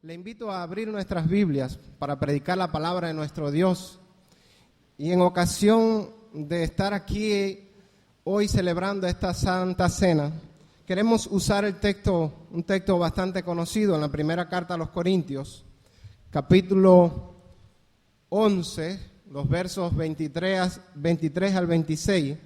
Le invito a abrir nuestras Biblias para predicar la palabra de nuestro Dios. Y en ocasión de estar aquí hoy celebrando esta Santa Cena, queremos usar un texto bastante conocido en la primera carta a los Corintios, capítulo 11, los versos 23 al 26.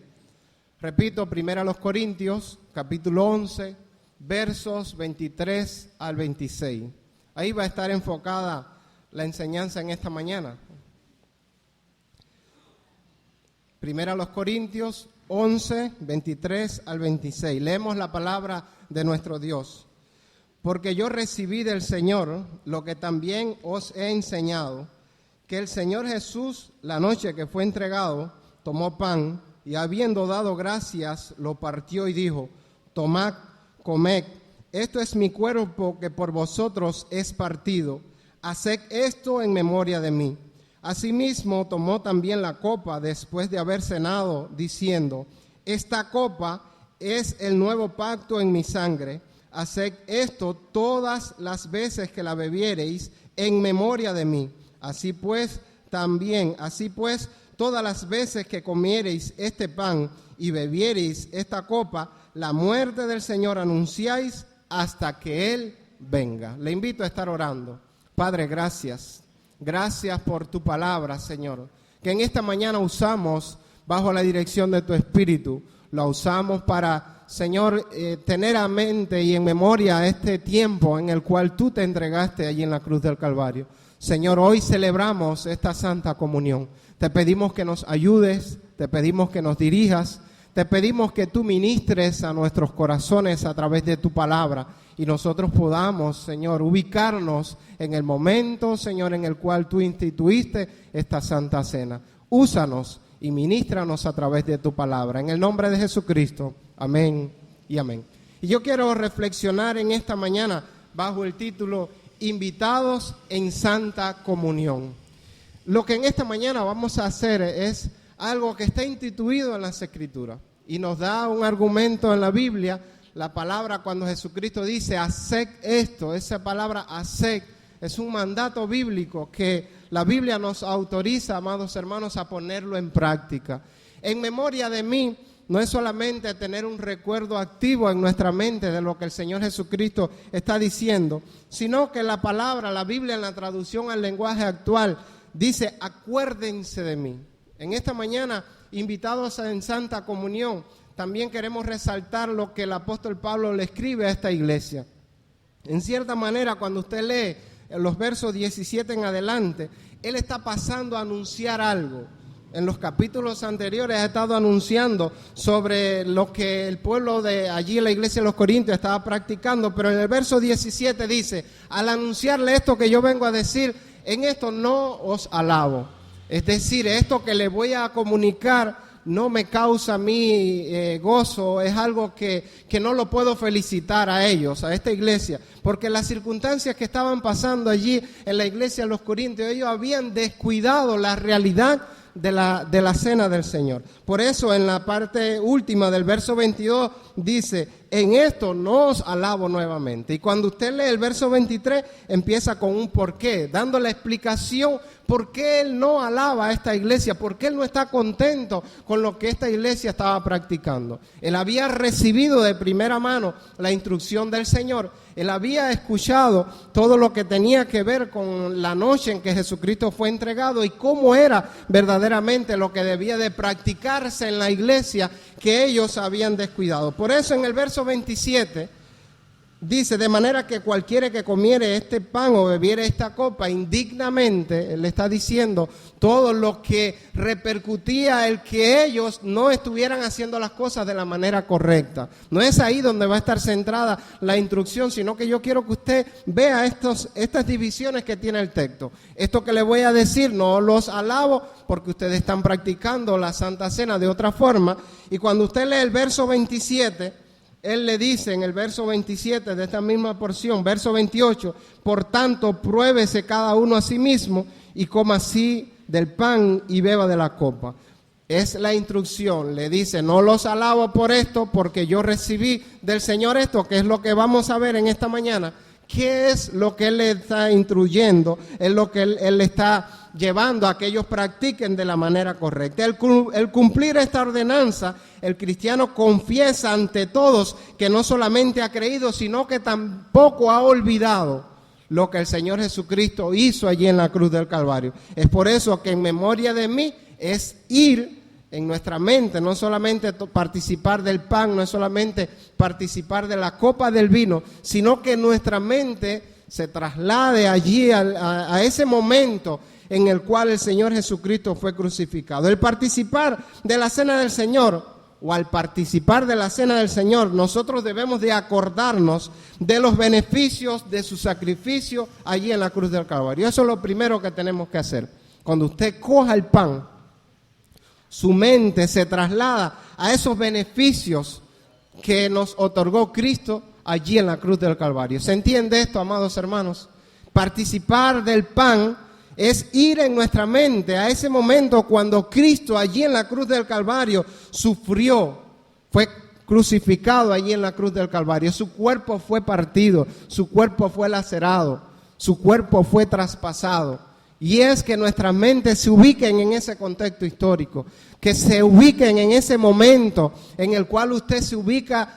Repito, primera a los Corintios, capítulo 11, versos 23 al 26. Ahí va a estar enfocada la enseñanza en esta mañana. Primera a los Corintios 11, 23 al 26. Leemos la palabra de nuestro Dios. Porque yo recibí del Señor lo que también os he enseñado, que el Señor Jesús, la noche que fue entregado, tomó pan y habiendo dado gracias, lo partió y dijo: tomad, comed, esto es mi cuerpo que por vosotros es partido. Haced esto en memoria de mí. Asimismo tomó también la copa después de haber cenado, diciendo: esta copa es el nuevo pacto en mi sangre. Haced esto todas las veces que la bebiereis en memoria de mí. Así pues, todas las veces que comiereis este pan y bebiereis esta copa, la muerte del Señor anunciáis hasta que Él venga. Le invito a estar orando. Padre, gracias. Gracias por tu palabra, Señor, que en esta mañana usamos bajo la dirección de tu Espíritu. La usamos para, Señor, tener a mente y en memoria este tiempo en el cual tú te entregaste allí en la cruz del Calvario. Señor, hoy celebramos esta Santa Comunión. Te pedimos que nos ayudes, te pedimos que nos dirijas, te pedimos que tú ministres a nuestros corazones a través de tu palabra y nosotros podamos, Señor, ubicarnos en el momento, Señor, en el cual tú instituiste esta Santa Cena. Úsanos y ministranos a través de tu palabra. En el nombre de Jesucristo. Amén y amén. Y yo quiero reflexionar en esta mañana bajo el título Invitados en Santa Comunión. Lo que en esta mañana vamos a hacer es algo que está instituido en las Escrituras y nos da un argumento en la Biblia. La palabra cuando Jesucristo dice haced esto, esa palabra haced es un mandato bíblico que la Biblia nos autoriza, amados hermanos, a ponerlo en práctica. En memoria de mí no es solamente tener un recuerdo activo en nuestra mente de lo que el Señor Jesucristo está diciendo, sino que la palabra, la Biblia en la traducción al lenguaje actual dice acuérdense de mí. En esta mañana, invitados en Santa Comunión, también queremos resaltar lo que el apóstol Pablo le escribe a esta iglesia. En cierta manera, cuando usted lee los versos 17 en adelante, él está pasando a anunciar algo. En los capítulos anteriores ha estado anunciando sobre lo que el pueblo de allí en la iglesia de los Corintios estaba practicando, pero en el verso 17 dice: al anunciarle esto que yo vengo a decir, en esto no os alabo. Es decir, esto que les voy a comunicar no me causa a mí gozo, es algo que no lo puedo felicitar a ellos, a esta iglesia, porque las circunstancias que estaban pasando allí en la iglesia de los Corintios, ellos habían descuidado la realidad de la cena del Señor. Por eso en la parte última del verso 22 dice: en esto no os alabo nuevamente. Y cuando usted lee el verso 23 empieza con un porqué, dando la explicación por qué él no alaba a esta iglesia, por qué él no está contento con lo que esta iglesia estaba practicando. Él había recibido de primera mano la instrucción del Señor. Él había escuchado todo lo que tenía que ver con la noche en que Jesucristo fue entregado y cómo era verdaderamente lo que debía de practicarse en la iglesia que ellos habían descuidado. Por eso en el verso 27 dice: de manera que cualquiera que comiere este pan o bebiere esta copa indignamente, él está diciendo todo lo que repercutía el que ellos no estuvieran haciendo las cosas de la manera correcta. No es ahí donde va a estar centrada la instrucción, sino que yo quiero que usted vea estas divisiones que tiene el texto. Esto que le voy a decir no los alabo porque ustedes están practicando la Santa Cena de otra forma. Y cuando usted lee el verso 27, él le dice en el verso 27 de esta misma porción, verso 28, por tanto, pruébese cada uno a sí mismo y coma así del pan y beba de la copa. Es la instrucción, le dice: no los alabo por esto, porque yo recibí del Señor esto, que es lo que vamos a ver en esta mañana, ¿Qué es lo que Él le está instruyendo? Es lo que Él le está llevando a que ellos practiquen de la manera correcta. El cumplir esta ordenanza, el cristiano confiesa ante todos que no solamente ha creído, sino que tampoco ha olvidado lo que el Señor Jesucristo hizo allí en la cruz del Calvario. Es por eso que en memoria de mí es ir en nuestra mente, no solamente participar del pan, no es solamente participar de la copa del vino, sino que nuestra mente se traslade allí a ese momento en el cual el Señor Jesucristo fue crucificado. El participar de la cena del Señor, o al participar de la cena del Señor, nosotros debemos de acordarnos de los beneficios de su sacrificio allí en la cruz del Calvario. Eso es lo primero que tenemos que hacer. Cuando usted coja el pan, su mente se traslada a esos beneficios que nos otorgó Cristo allí en la cruz del Calvario. ¿Se entiende esto, amados hermanos? Participar del pan es ir en nuestra mente a ese momento cuando Cristo allí en la cruz del Calvario sufrió, fue crucificado allí en la cruz del Calvario. Su cuerpo fue partido, su cuerpo fue lacerado, su cuerpo fue traspasado. Y es que nuestras mentes se ubiquen en ese contexto histórico, que se ubiquen en ese momento en el cual usted se ubica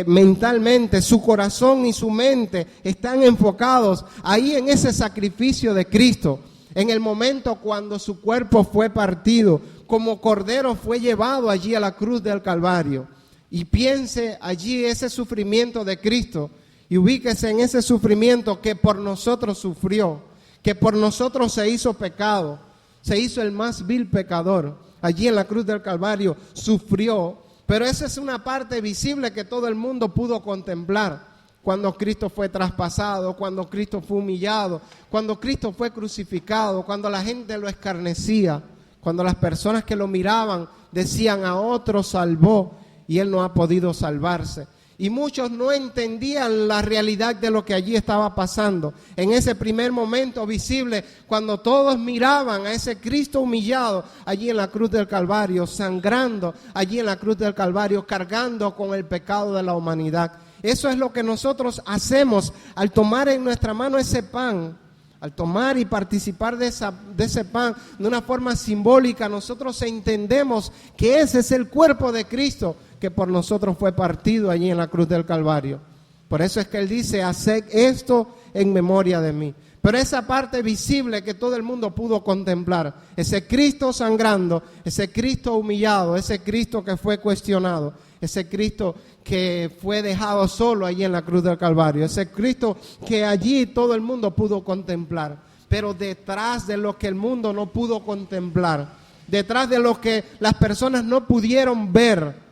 mentalmente, su corazón y su mente están enfocados ahí en ese sacrificio de Cristo, en el momento cuando su cuerpo fue partido, como cordero fue llevado allí a la cruz del Calvario. Y piense allí ese sufrimiento de Cristo y ubíquese en ese sufrimiento que por nosotros sufrió, que por nosotros se hizo pecado, se hizo el más vil pecador. Allí en la cruz del Calvario sufrió, pero esa es una parte visible que todo el mundo pudo contemplar. Cuando Cristo fue traspasado, cuando Cristo fue humillado, cuando Cristo fue crucificado, cuando la gente lo escarnecía, cuando las personas que lo miraban decían a otro salvó y Él no ha podido salvarse. Y muchos no entendían la realidad de lo que allí estaba pasando. En ese primer momento visible, cuando todos miraban a ese Cristo humillado allí en la cruz del Calvario, sangrando allí en la cruz del Calvario, cargando con el pecado de la humanidad. Eso es lo que nosotros hacemos al tomar en nuestra mano ese pan. Al tomar y participar de ese pan de una forma simbólica, nosotros entendemos que ese es el cuerpo de Cristo que por nosotros fue partido allí en la cruz del Calvario. Por eso es que Él dice, haced esto en memoria de mí. Pero esa parte visible que todo el mundo pudo contemplar, ese Cristo sangrando, ese Cristo humillado, ese Cristo que fue cuestionado, ese Cristo que fue dejado solo allí en la cruz del Calvario, ese Cristo que allí todo el mundo pudo contemplar, pero detrás de lo que el mundo no pudo contemplar, detrás de lo que las personas no pudieron ver,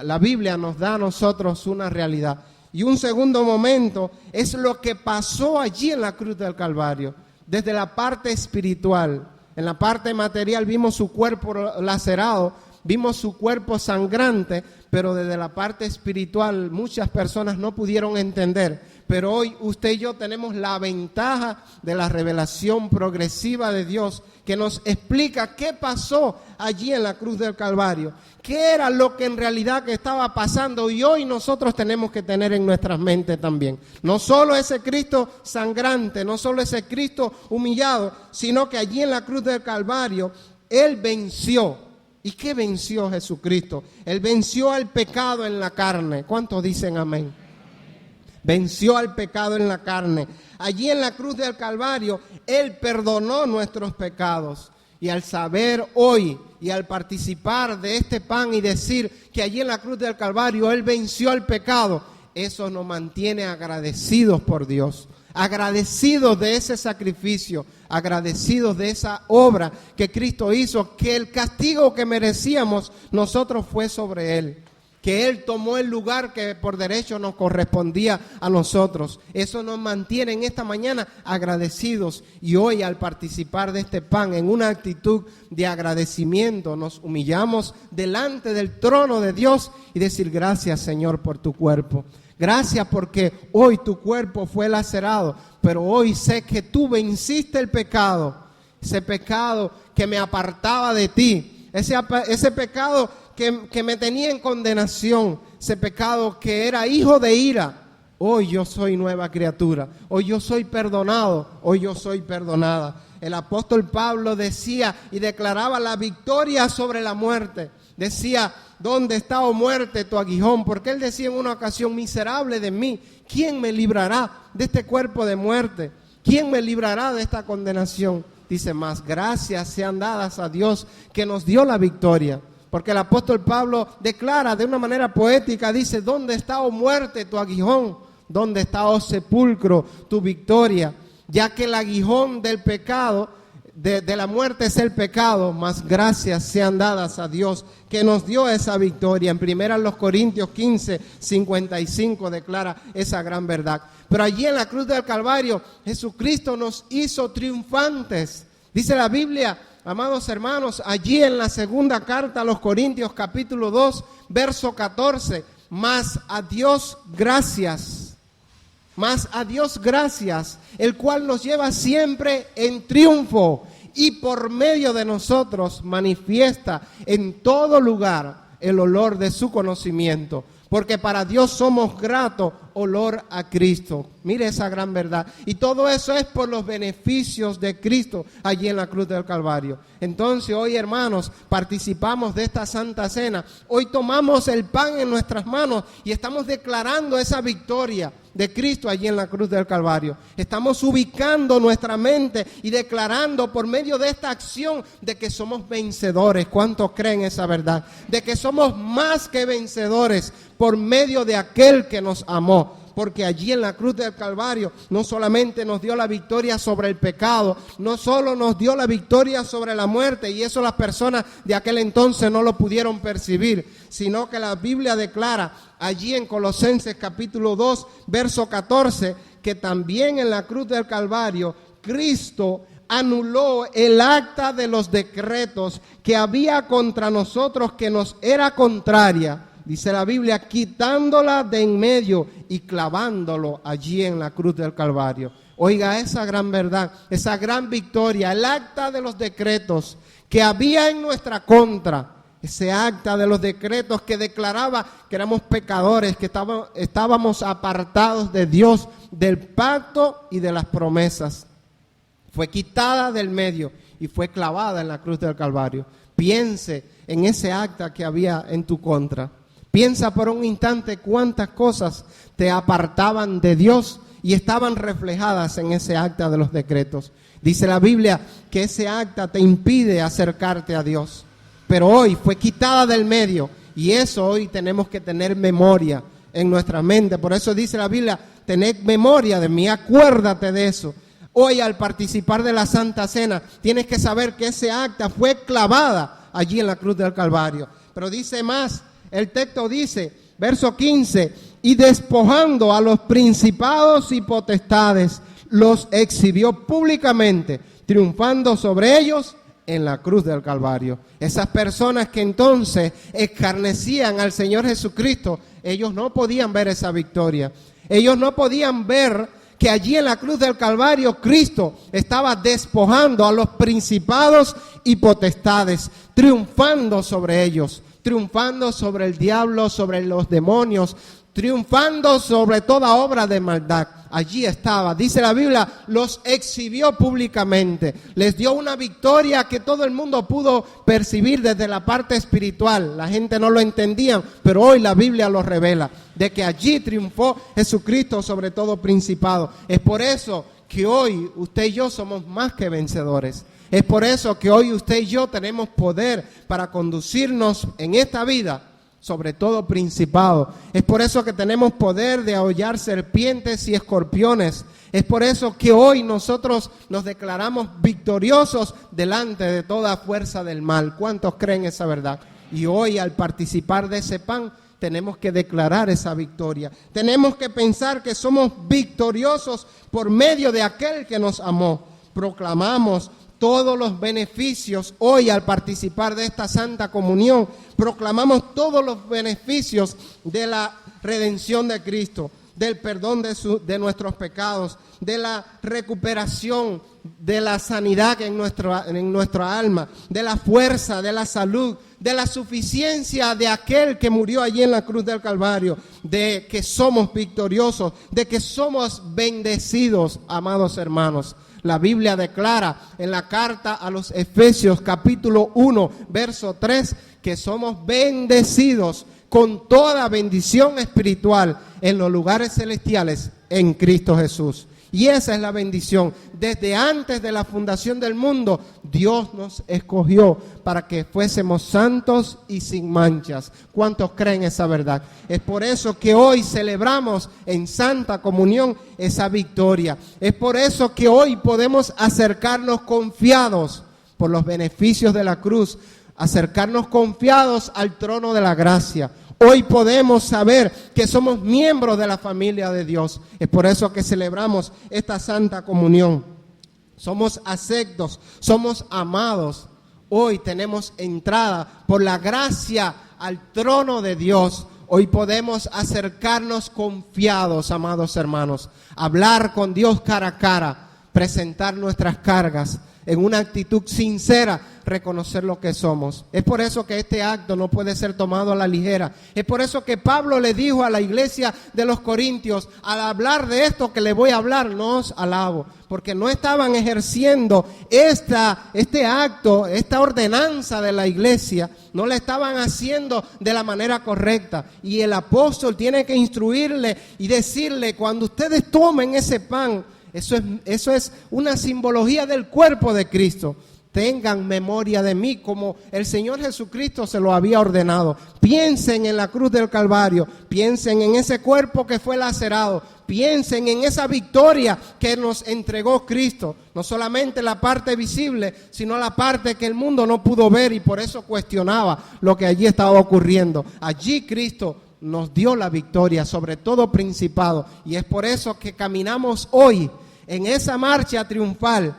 la Biblia nos da a nosotros una realidad. Y un segundo momento es lo que pasó allí en la cruz del Calvario, desde la parte espiritual. En la parte material vimos su cuerpo lacerado, vimos su cuerpo sangrante, pero desde la parte espiritual muchas personas no pudieron entender. Pero hoy usted y yo tenemos la ventaja de la revelación progresiva de Dios que nos explica qué pasó allí en la cruz del Calvario, qué era lo que en realidad que estaba pasando, y hoy nosotros tenemos que tener en nuestras mentes también. No solo ese Cristo sangrante, no solo ese Cristo humillado, sino que allí en la cruz del Calvario Él venció. ¿Y qué venció Jesucristo? Él venció al pecado en la carne. ¿Cuántos dicen amén? Venció al pecado en la carne. Allí en la cruz del Calvario, Él perdonó nuestros pecados. Y al saber hoy y al participar de este pan y decir que allí en la cruz del Calvario Él venció al pecado, eso nos mantiene agradecidos por Dios, agradecidos de ese sacrificio, agradecidos de esa obra que Cristo hizo, que el castigo que merecíamos nosotros fue sobre Él, que Él tomó el lugar que por derecho nos correspondía a nosotros. Eso nos mantiene en esta mañana agradecidos, y hoy al participar de este pan en una actitud de agradecimiento nos humillamos delante del trono de Dios y decir gracias, Señor, por tu cuerpo. Gracias porque hoy tu cuerpo fue lacerado, pero hoy sé que tú venciste el pecado, ese pecado que me apartaba de ti, ese pecado que me tenía en condenación, ese pecado que era hijo de ira, Hoy yo soy nueva criatura, hoy yo soy perdonado, hoy yo soy perdonada. El apóstol Pablo decía y declaraba la victoria sobre la muerte. Decía, ¿dónde está, oh muerte, tu aguijón? Porque él decía en una ocasión, miserable de mí, ¿quién me librará de este cuerpo de muerte? ¿Quién me librará de esta condenación? Dice, más gracias sean dadas a Dios que nos dio la victoria. Porque el apóstol Pablo declara de una manera poética, dice, ¿dónde está, oh muerte, tu aguijón? ¿Dónde está, oh sepulcro, tu victoria? Ya que el aguijón del pecado, de la muerte es el pecado, más gracias sean dadas a Dios que nos dio esa victoria. En 1 Corintios 15, 55 declara esa gran verdad. Pero allí en la cruz del Calvario, Jesucristo nos hizo triunfantes. Dice la Biblia, amados hermanos, allí en la segunda carta a los Corintios, capítulo 2, verso 14, mas a Dios gracias, el cual nos lleva siempre en triunfo y por medio de nosotros manifiesta en todo lugar el olor de su conocimiento. Porque para Dios somos grato olor a Cristo. Mire esa gran verdad. Y todo eso es por los beneficios de Cristo allí en la cruz del Calvario. Entonces hoy, hermanos, participamos de esta Santa Cena. Hoy tomamos el pan en nuestras manos y estamos declarando esa victoria de Cristo allí en la cruz del Calvario. Estamos ubicando nuestra mente y declarando por medio de esta acción de que somos vencedores. ¿Cuántos creen esa verdad? De que somos más que vencedores por medio de aquel que nos amó. Porque allí en la cruz del Calvario no solamente nos dio la victoria sobre el pecado, no solo nos dio la victoria sobre la muerte, y eso las personas de aquel entonces no lo pudieron percibir, sino que la Biblia declara allí en Colosenses capítulo 2, verso 14, que también en la cruz del Calvario Cristo anuló el acta de los decretos que había contra nosotros, que nos era contraria. Dice la Biblia, quitándola de en medio y clavándolo allí en la cruz del Calvario. Oiga esa gran verdad, esa gran victoria, el acta de los decretos que había en nuestra contra. Ese acta de los decretos que declaraba que éramos pecadores, que estábamos apartados de Dios, del pacto y de las promesas. Fue quitada del medio y fue clavada en la cruz del Calvario. Piense en ese acta que había en tu contra. Piensa por un instante cuántas cosas te apartaban de Dios y estaban reflejadas en ese acta de los decretos. Dice la Biblia que ese acta te impide acercarte a Dios. Pero hoy fue quitada del medio y eso hoy tenemos que tener memoria en nuestra mente. Por eso dice la Biblia, tened memoria de mí, acuérdate de eso. Hoy al participar de la Santa Cena tienes que saber que ese acta fue clavada allí en la cruz del Calvario. Pero dice más. El texto dice, verso 15, y despojando a los principados y potestades, los exhibió públicamente, triunfando sobre ellos en la cruz del Calvario. Esas personas que entonces escarnecían al Señor Jesucristo, ellos no podían ver esa victoria. Ellos no podían ver que allí en la cruz del Calvario Cristo estaba despojando a los principados y potestades, triunfando sobre ellos. Triunfando sobre el diablo, sobre los demonios, triunfando sobre toda obra de maldad. Allí estaba, dice la Biblia, los exhibió públicamente, les dio una victoria que todo el mundo pudo percibir desde la parte espiritual. La gente no lo entendía, pero hoy la Biblia lo revela, de que allí triunfó Jesucristo sobre todo principado. Es por eso que hoy usted y yo somos más que vencedores. Es por eso que hoy usted y yo tenemos poder para conducirnos en esta vida, sobre todo principado. Es por eso que tenemos poder de hollar serpientes y escorpiones. Es por eso que hoy nosotros nos declaramos victoriosos delante de toda fuerza del mal. ¿Cuántos creen esa verdad? Y hoy al participar de ese pan tenemos que declarar esa victoria. Tenemos que pensar que somos victoriosos por medio de aquel que nos amó. Proclamamos todos los beneficios hoy al participar de esta Santa Comunión. Proclamamos todos los beneficios de la redención de Cristo, del perdón de nuestros pecados, de la recuperación, de la sanidad en nuestra alma, de la fuerza, de la salud de la suficiencia de aquel que murió allí en la cruz del Calvario, de que somos victoriosos, de que somos bendecidos, amados hermanos. La Biblia declara en la carta a los Efesios capítulo 1, verso 3, que somos bendecidos con toda bendición espiritual en los lugares celestiales en Cristo Jesús. Y esa es la bendición. Desde antes de la fundación del mundo, Dios nos escogió para que fuésemos santos y sin manchas. ¿Cuántos creen esa verdad? Es por eso que hoy celebramos en Santa Comunión esa victoria. Es por eso que hoy podemos acercarnos confiados por los beneficios de la cruz, acercarnos confiados al trono de la gracia. Hoy podemos saber que somos miembros de la familia de Dios. Es por eso que celebramos esta Santa Comunión. Somos aceptos, somos amados. Hoy tenemos entrada por la gracia al trono de Dios. Hoy podemos acercarnos confiados, amados hermanos, hablar con Dios cara a cara, presentar nuestras cargas en una actitud sincera, reconocer lo que somos. Es por eso que este acto no puede ser tomado a la ligera. Es por eso que Pablo le dijo a la iglesia de los Corintios, al hablar de esto que le voy a hablar, no os alabo, porque no estaban ejerciendo este acto, esta ordenanza de la iglesia, no la estaban haciendo de la manera correcta. Y el apóstol tiene que instruirle y decirle, cuando ustedes tomen ese pan, eso es una simbología del cuerpo de Cristo. Tengan memoria de mí como el Señor Jesucristo se lo había ordenado. Piensen en la cruz del Calvario, piensen en ese cuerpo que fue lacerado, piensen en esa victoria que nos entregó Cristo. No solamente la parte visible, sino la parte que el mundo no pudo ver y por eso cuestionaba lo que allí estaba ocurriendo. Allí Cristo nos dio la victoria sobre todo principado, y es por eso que caminamos hoy en esa marcha triunfal,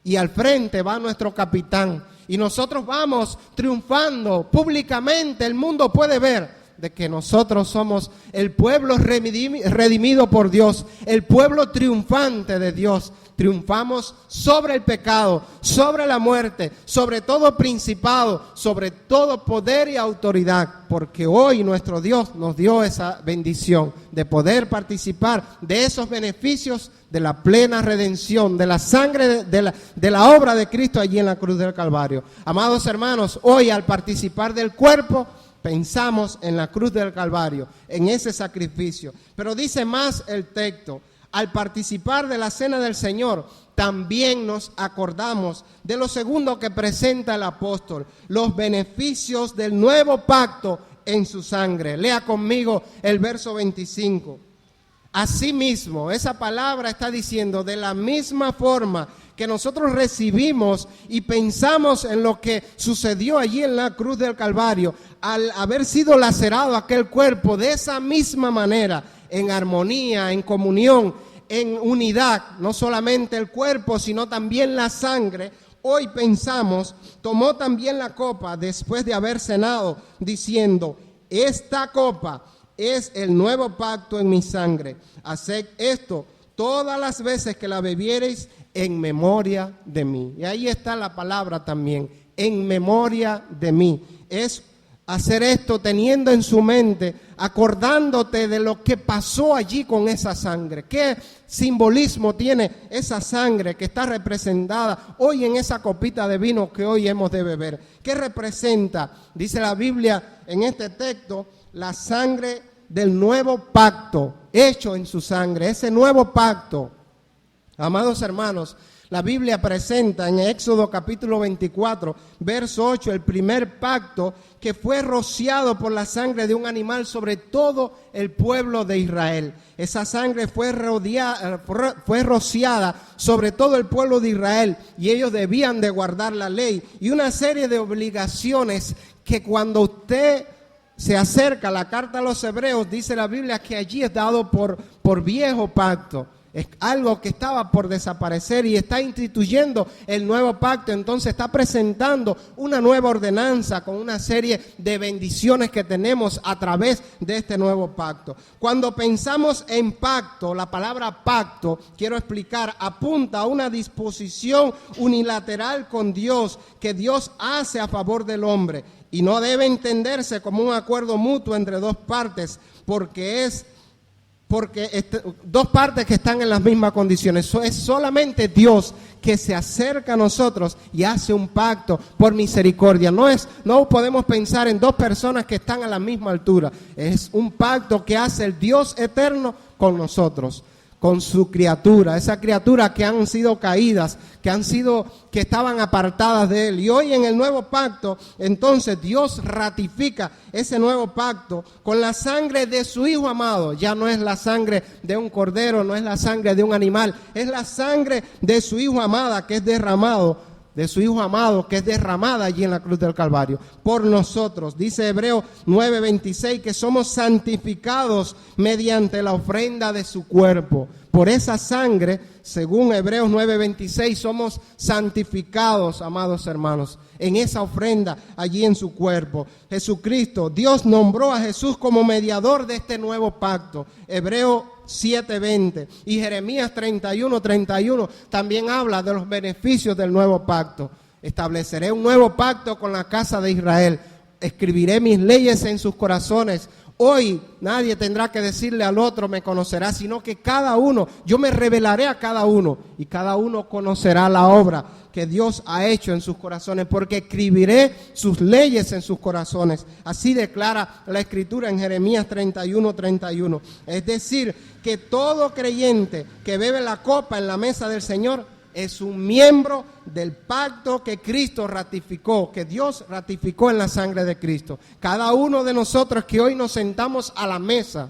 y al frente va nuestro capitán, y nosotros vamos triunfando públicamente. El mundo puede ver de que nosotros somos el pueblo redimido por Dios, el pueblo triunfante de Dios. Triunfamos sobre el pecado, sobre la muerte, sobre todo principado, sobre todo poder y autoridad, porque hoy nuestro Dios nos dio esa bendición de poder participar de esos beneficios de la plena redención, de la sangre, de la obra de Cristo allí en la cruz del Calvario. Amados hermanos, hoy al participar del cuerpo, pensamos en la cruz del Calvario, en ese sacrificio. Pero dice más el texto: al participar de la cena del Señor, también nos acordamos de lo segundo que presenta el apóstol, los beneficios del nuevo pacto en su sangre. Lea conmigo el verso 25. Asimismo, esa palabra está diciendo, de la misma forma que nosotros recibimos y pensamos en lo que sucedió allí en la cruz del Calvario, al haber sido lacerado aquel cuerpo, de esa misma manera, en armonía, en comunión, en unidad, no solamente el cuerpo, sino también la sangre. Hoy pensamos, tomó también la copa después de haber cenado, diciendo, esta copa es el nuevo pacto en mi sangre. Haced esto todas las veces que la bebiereis en memoria de mí. Y ahí está la palabra también, en memoria de mí. Es hacer esto teniendo en su mente, acordándote de lo que pasó allí con esa sangre. ¿Qué simbolismo tiene esa sangre que está representada hoy en esa copita de vino que hoy hemos de beber? ¿Qué representa? Dice la Biblia en este texto, la sangre del nuevo pacto, hecho en su sangre, ese nuevo pacto. Amados hermanos, la Biblia presenta en Éxodo capítulo 24, verso 8, el primer pacto que fue rociado por la sangre de un animal sobre todo el pueblo de Israel. Esa sangre fue rociada sobre todo el pueblo de Israel y ellos debían de guardar la ley y una serie de obligaciones que cuando usted se acerca a la carta a los Hebreos, dice la Biblia que allí es dado por viejo pacto. Es algo que estaba por desaparecer y está instituyendo el nuevo pacto. Entonces está presentando una nueva ordenanza con una serie de bendiciones que tenemos a través de este nuevo pacto. Cuando pensamos en pacto, la palabra pacto, quiero explicar, apunta a una disposición unilateral con Dios que Dios hace a favor del hombre. y no debe entenderse como un acuerdo mutuo entre dos partes, porque dos partes que están en las mismas condiciones. Es solamente Dios que se acerca a nosotros y hace un pacto por misericordia. No podemos pensar en dos personas que están a la misma altura. Es un pacto que hace el Dios eterno con nosotros, con su criatura, esa criatura que han sido caídas, que estaban apartadas de Él. Y hoy en el nuevo pacto, entonces Dios ratifica ese nuevo pacto con la sangre de su Hijo amado. Ya no es la sangre de un cordero, no es la sangre de un animal, es la sangre de su Hijo amada que es derramado, de su Hijo amado que es derramada allí en la cruz del Calvario por nosotros. Dice Hebreos 9:26 que somos santificados mediante la ofrenda de su cuerpo. Por esa sangre, según Hebreos 9:26, somos santificados, amados hermanos, en esa ofrenda allí en su cuerpo. Jesucristo, Dios nombró a Jesús como mediador de este nuevo pacto. Hebreos 7:20 y Jeremías 31:31 también habla de los beneficios del nuevo pacto. Estableceré un nuevo pacto con la casa de Israel, escribiré mis leyes en sus corazones. Hoy nadie tendrá que decirle al otro me conocerá, sino que cada uno, yo me revelaré a cada uno y cada uno conocerá la obra que Dios ha hecho en sus corazones, porque escribiré sus leyes en sus corazones. Así declara la Escritura en Jeremías 31:31. Es decir, que todo creyente que bebe la copa en la mesa del Señor es un miembro del pacto que Cristo ratificó, que Dios ratificó en la sangre de Cristo. Cada uno de nosotros que hoy nos sentamos a la mesa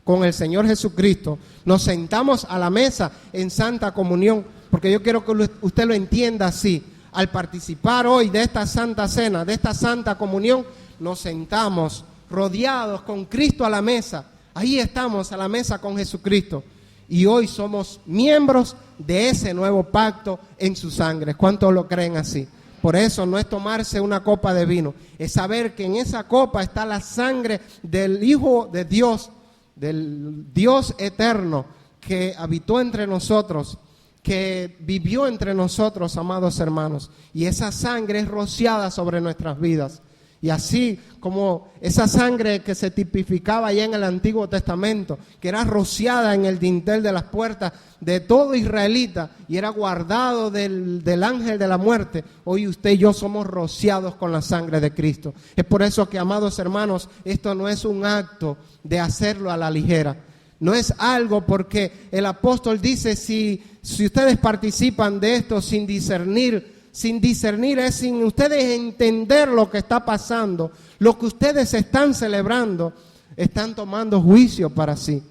con el Señor Jesucristo, nos sentamos a la mesa en santa comunión, porque yo quiero que usted lo entienda así. Al participar hoy de esta santa cena, de esta santa comunión, nos sentamos rodeados con Cristo a la mesa. Ahí estamos a la mesa con Jesucristo. Y hoy somos miembros de ese nuevo pacto en su sangre. ¿Cuántos lo creen así? Por eso no es tomarse una copa de vino, es saber que en esa copa está la sangre del Hijo de Dios, del Dios eterno que habitó entre nosotros, que vivió entre nosotros, amados hermanos. Y esa sangre es rociada sobre nuestras vidas. Y así como esa sangre que se tipificaba ya en el Antiguo Testamento, que era rociada en el dintel de las puertas de todo israelita y era guardado del ángel de la muerte, hoy usted y yo somos rociados con la sangre de Cristo. Es por eso que, amados hermanos, esto no es un acto de hacerlo a la ligera. No es algo porque el apóstol dice, si ustedes participan de esto sin discernir es sin ustedes entender lo que está pasando, lo que ustedes están celebrando, están tomando juicio para sí,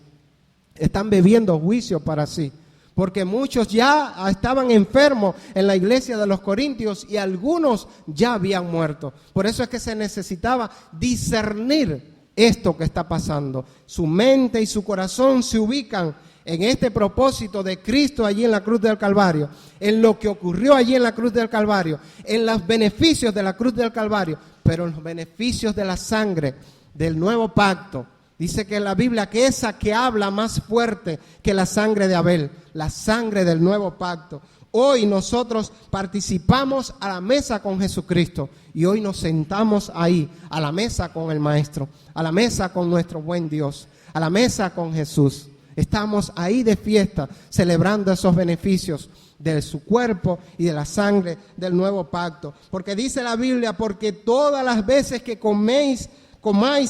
están bebiendo juicio para sí, porque muchos ya estaban enfermos en la iglesia de los Corintios y algunos ya habían muerto. Por eso es que se necesitaba discernir esto que está pasando. Su mente y su corazón se ubican en este propósito de Cristo allí en la cruz del Calvario, en lo que ocurrió allí en la cruz del Calvario, en los beneficios de la cruz del Calvario, pero en los beneficios de la sangre del nuevo pacto. Dice que en la Biblia que esa que habla más fuerte que la sangre de Abel, la sangre del nuevo pacto. Hoy nosotros participamos a la mesa con Jesucristo y hoy nos sentamos ahí, a la mesa con el Maestro, a la mesa con nuestro buen Dios, a la mesa con Jesús. Estamos ahí de fiesta, celebrando esos beneficios de su cuerpo y de la sangre del nuevo pacto. Porque dice la Biblia, porque todas las veces que comáis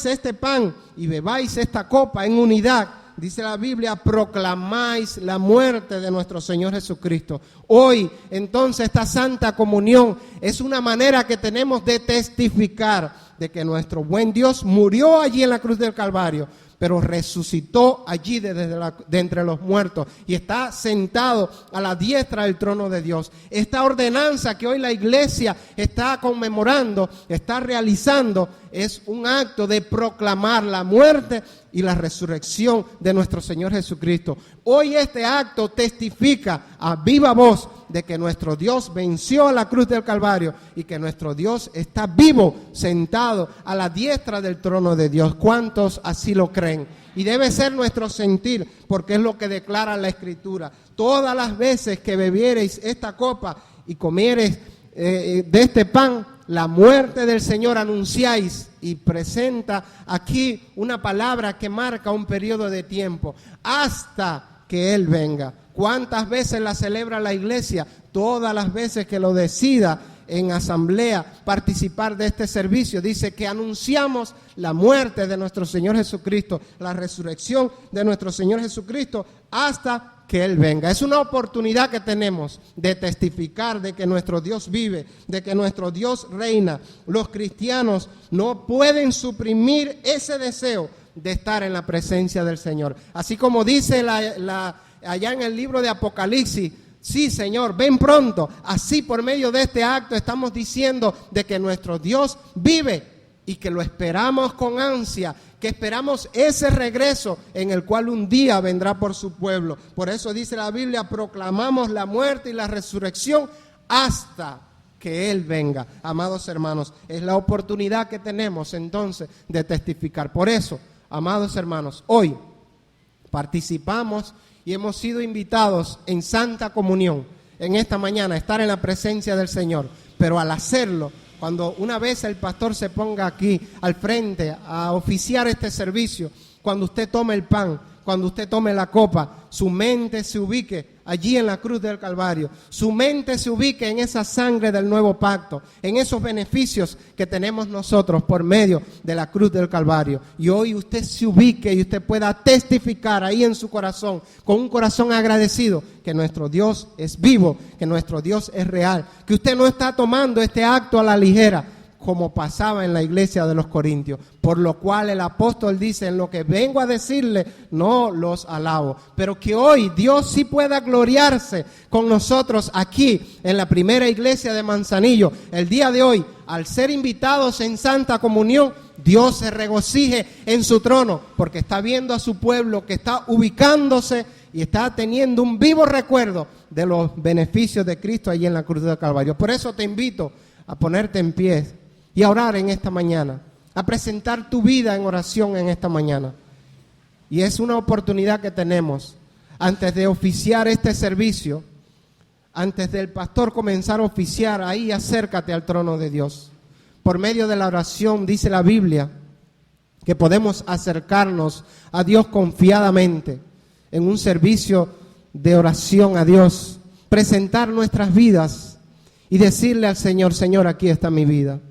este pan y bebáis esta copa en unidad, dice la Biblia, proclamáis la muerte de nuestro Señor Jesucristo. Hoy, entonces, esta santa comunión es una manera que tenemos de testificar de que nuestro buen Dios murió allí en la cruz del Calvario, pero resucitó allí de entre los muertos y está sentado a la diestra del trono de Dios. Esta ordenanza que hoy la iglesia está conmemorando, está realizando, es un acto de proclamar la muerte y la resurrección de nuestro Señor Jesucristo. Hoy este acto testifica a viva voz de que nuestro Dios venció a la cruz del Calvario y que nuestro Dios está vivo, sentado a la diestra del trono de Dios. ¿Cuántos así lo creen? Y debe ser nuestro sentir, porque es lo que declara la Escritura. Todas las veces que bebiereis esta copa y comiereis de este pan, la muerte del Señor anunciáis, y presenta aquí una palabra que marca un periodo de tiempo, hasta que Él venga. ¿Cuántas veces la celebra la iglesia? Todas las veces que lo decida en asamblea participar de este servicio. Dice que anunciamos la muerte de nuestro Señor Jesucristo, la resurrección de nuestro Señor Jesucristo, hasta que Él venga. Es una oportunidad que tenemos de testificar de que nuestro Dios vive, de que nuestro Dios reina. Los cristianos no pueden suprimir ese deseo de estar en la presencia del Señor. Así como dice allá en el libro de Apocalipsis, sí, Señor, ven pronto. Así por medio de este acto estamos diciendo de que nuestro Dios vive y que lo esperamos con ansia, que esperamos ese regreso en el cual un día vendrá por su pueblo. Por eso dice la Biblia, proclamamos la muerte y la resurrección hasta que Él venga. Amados hermanos, es la oportunidad que tenemos entonces de testificar. Por eso, amados hermanos, hoy participamos y hemos sido invitados en Santa Comunión en esta mañana a estar en la presencia del Señor. Pero al hacerlo, cuando una vez el pastor se ponga aquí al frente a oficiar este servicio, cuando usted tome el pan, cuando usted tome la copa, su mente se ubique allí en la cruz del Calvario, su mente se ubique en esa sangre del nuevo pacto, en esos beneficios que tenemos nosotros por medio de la cruz del Calvario. Y hoy usted se ubique y usted pueda testificar ahí en su corazón, con un corazón agradecido, que nuestro Dios es vivo, que nuestro Dios es real, que usted no está tomando este acto a la ligera, como pasaba en la iglesia de los Corintios, por lo cual el apóstol dice, en lo que vengo a decirle, no los alabo, pero que hoy Dios sí pueda gloriarse con nosotros aquí en la primera iglesia de Manzanillo. El día de hoy, al ser invitados en Santa Comunión, Dios se regocije en su trono, porque está viendo a su pueblo que está ubicándose y está teniendo un vivo recuerdo de los beneficios de Cristo allí en la cruz del Calvario. Por eso te invito a ponerte en pie y a orar en esta mañana, a presentar tu vida en oración en esta mañana. Y es una oportunidad que tenemos antes de oficiar este servicio, antes del pastor comenzar a oficiar, ahí acércate al trono de Dios. Por medio de la oración, dice la Biblia, que podemos acercarnos a Dios confiadamente en un servicio de oración a Dios, presentar nuestras vidas y decirle al Señor, Señor, aquí está mi vida.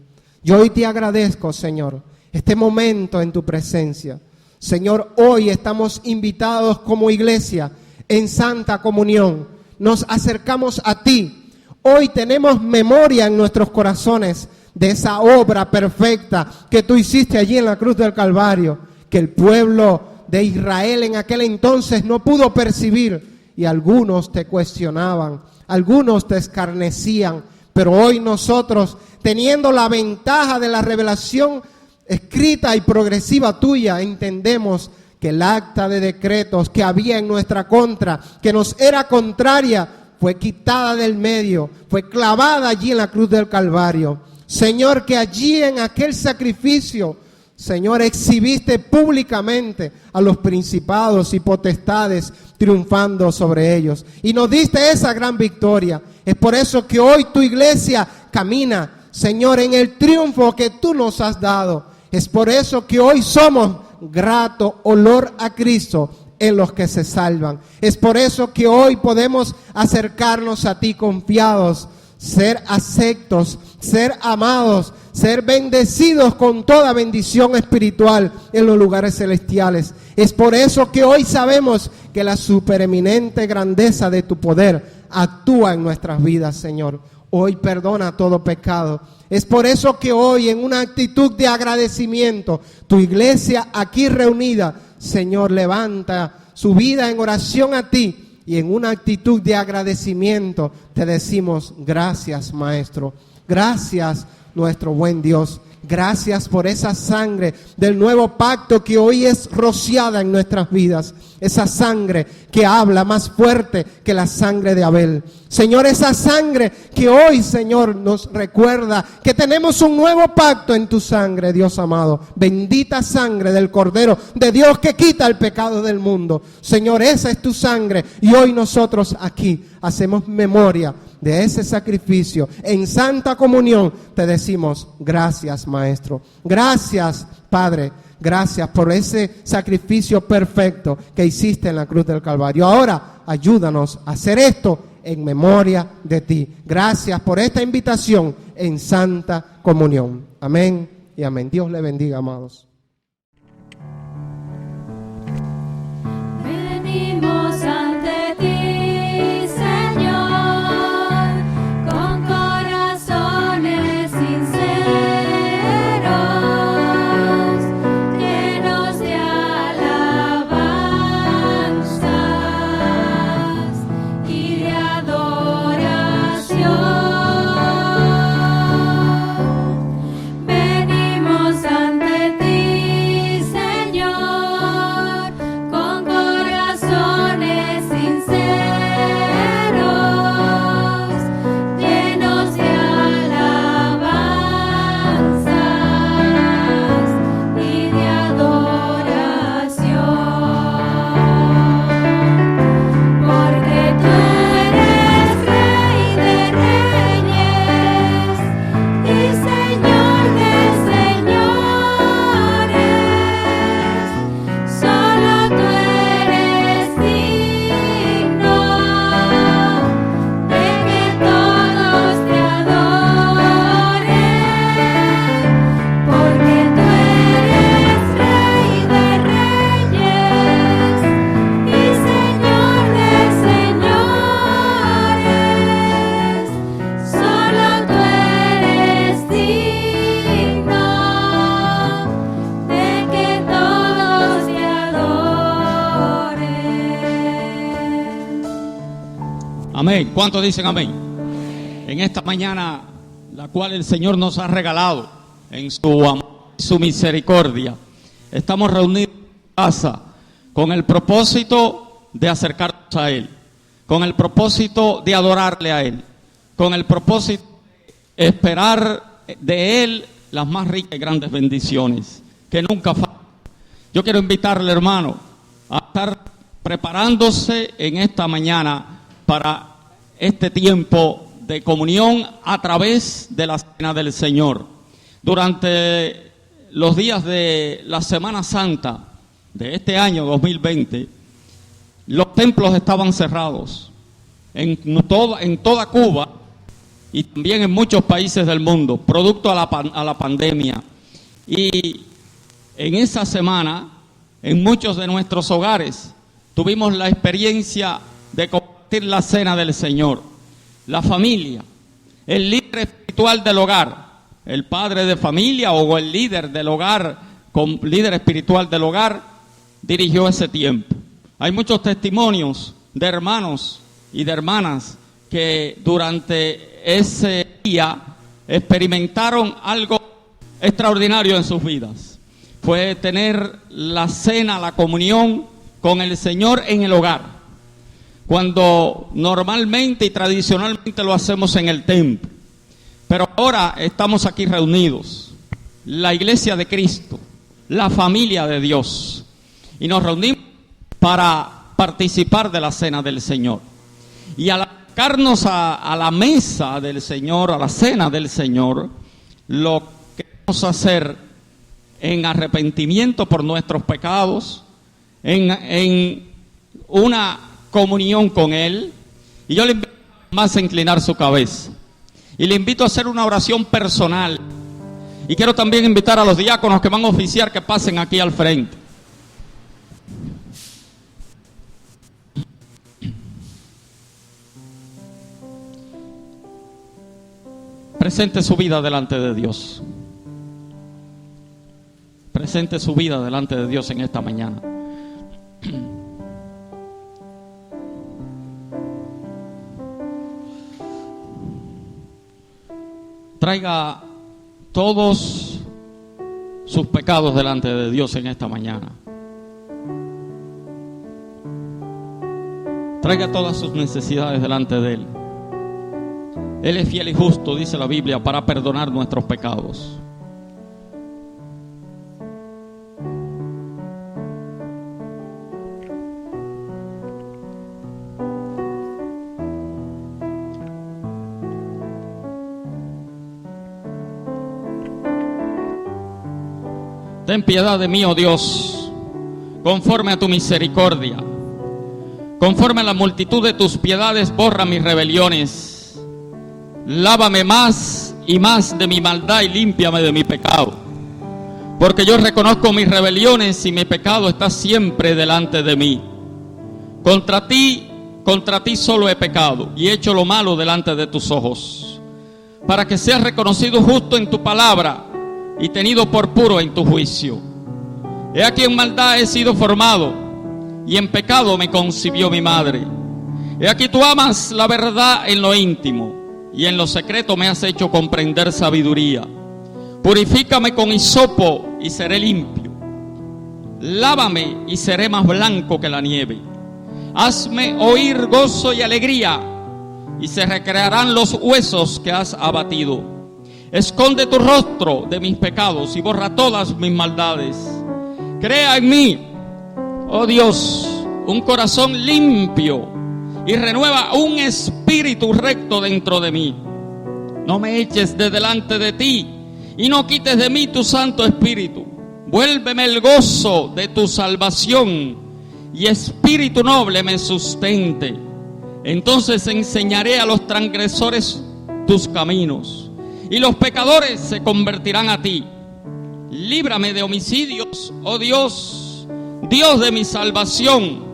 Yo hoy te agradezco, Señor, este momento en tu presencia. Señor, hoy estamos invitados como iglesia en Santa Comunión. Nos acercamos a ti. Hoy tenemos memoria en nuestros corazones de esa obra perfecta que tú hiciste allí en la cruz del Calvario, que el pueblo de Israel en aquel entonces no pudo percibir, y algunos te cuestionaban, algunos te escarnecían, pero hoy nosotros, teniendo la ventaja de la revelación escrita y progresiva tuya, entendemos que el acta de decretos que había en nuestra contra, que nos era contraria, fue quitada del medio, fue clavada allí en la cruz del Calvario. Señor, que allí en aquel sacrificio, Señor, exhibiste públicamente a los principados y potestades triunfando sobre ellos. Y nos diste esa gran victoria. Es por eso que hoy tu iglesia camina, Señor, en el triunfo que tú nos has dado. Es por eso que hoy somos grato olor a Cristo en los que se salvan. Es por eso que hoy podemos acercarnos a ti confiados, ser aceptos, ser amados, ser bendecidos con toda bendición espiritual en los lugares celestiales. Es por eso que hoy sabemos que la supereminente grandeza de tu poder actúa en nuestras vidas, Señor. Hoy perdona todo pecado. Es por eso que hoy, en una actitud de agradecimiento, tu iglesia aquí reunida, Señor, levanta su vida en oración a ti. Y en una actitud de agradecimiento te decimos, gracias, Maestro. Gracias, nuestro buen Dios. Gracias por esa sangre del nuevo pacto que hoy es rociada en nuestras vidas. Esa sangre que habla más fuerte que la sangre de Abel. Señor, esa sangre que hoy, Señor, nos recuerda que tenemos un nuevo pacto en tu sangre, Dios amado. Bendita sangre del Cordero de Dios que quita el pecado del mundo. Señor, esa es tu sangre. Y hoy nosotros aquí hacemos memoria de ese sacrificio en santa comunión, te decimos gracias, Maestro. Gracias, Padre. Gracias por ese sacrificio perfecto que hiciste en la cruz del Calvario. Ahora, ayúdanos a hacer esto en memoria de ti. Gracias por esta invitación en santa comunión. Amén y amén. Dios le bendiga, amados. Venimos ante ti, Señor, con corazones sinceros, llenos de alabanzas y de adoración. Venimos ante ti, Señor, con corazones sinceros, llenos de alabanzas y de adoración. Porque tú eres Rey de Reyes y Señor de Señores. Solo tú eres digno de que todos te adoren, porque tú eres Rey de Reyes y Señor de Señores. Solo tú eres digno de que todos te adoren. Amén. ¿Cuántos dicen amén? En esta mañana, la cual el Señor nos ha regalado en su amor y su misericordia, estamos reunidos en casa con el propósito de acercarnos a Él, con el propósito de adorarle a Él, con el propósito de esperar de Él las más ricas y grandes bendiciones que nunca faltan. Yo quiero invitarle, hermano, a estar preparándose en esta mañana para este tiempo de comunión a través de la cena del Señor. Durante los días de la Semana Santa de este año 2020, los templos estaban cerrados en toda Cuba y también en muchos países del mundo, producto a la pandemia. Y en esa semana, en muchos de nuestros hogares, tuvimos la experiencia de compartir la cena del Señor. La familia, el líder espiritual del hogar, el padre de familia o el líder del hogar, líder espiritual del hogar, dirigió ese tiempo. Hay muchos testimonios de hermanos y de hermanas que durante ese día experimentaron algo extraordinario en sus vidas. Fue tener la cena, la comunión con el Señor en el hogar, cuando normalmente y tradicionalmente lo hacemos en el templo. Pero ahora estamos aquí reunidos, la iglesia de Cristo, la familia de Dios, y nos reunimos para participar de la cena del Señor. Y al acercarnos a la mesa del Señor, a la cena del Señor, lo que queremos hacer en arrepentimiento por nuestros pecados, en una comunión con Él. Y yo le invito más a inclinar su cabeza y le invito a hacer una oración personal. Y quiero también invitar a los diáconos que van a oficiar que pasen aquí al frente. Presente su vida delante de Dios. Presente su vida delante de Dios en esta mañana. Traiga todos sus pecados delante de Dios en esta mañana. Traiga todas sus necesidades delante de Él. Él es fiel y justo, dice la Biblia, para perdonar nuestros pecados. Ten piedad de mí, oh Dios, conforme a tu misericordia. Conforme a la multitud de tus piedades, borra mis rebeliones. Lávame más y más de mi maldad y límpiame de mi pecado. Porque yo reconozco mis rebeliones y mi pecado está siempre delante de mí. Contra ti solo he pecado y he hecho lo malo delante de tus ojos, para que seas reconocido justo en tu palabra y tenido por puro en tu juicio. He aquí en maldad he sido formado, y en pecado me concibió mi madre. He aquí tú amas la verdad en lo íntimo, y en lo secreto me has hecho comprender sabiduría. Purifícame con hisopo y seré limpio. Lávame y seré más blanco que la nieve. Hazme oír gozo y alegría, y se recrearán los huesos que has abatido. Esconde tu rostro de mis pecados y borra todas mis maldades. Crea en mí, oh Dios, un corazón limpio y renueva un espíritu recto dentro de mí. No me eches de delante de ti y no quites de mí tu Santo Espíritu. Vuélveme el gozo de tu salvación y espíritu noble me sustente. Entonces enseñaré a los transgresores tus caminos y los pecadores se convertirán a ti. Líbrame de homicidios, oh Dios, Dios de mi salvación.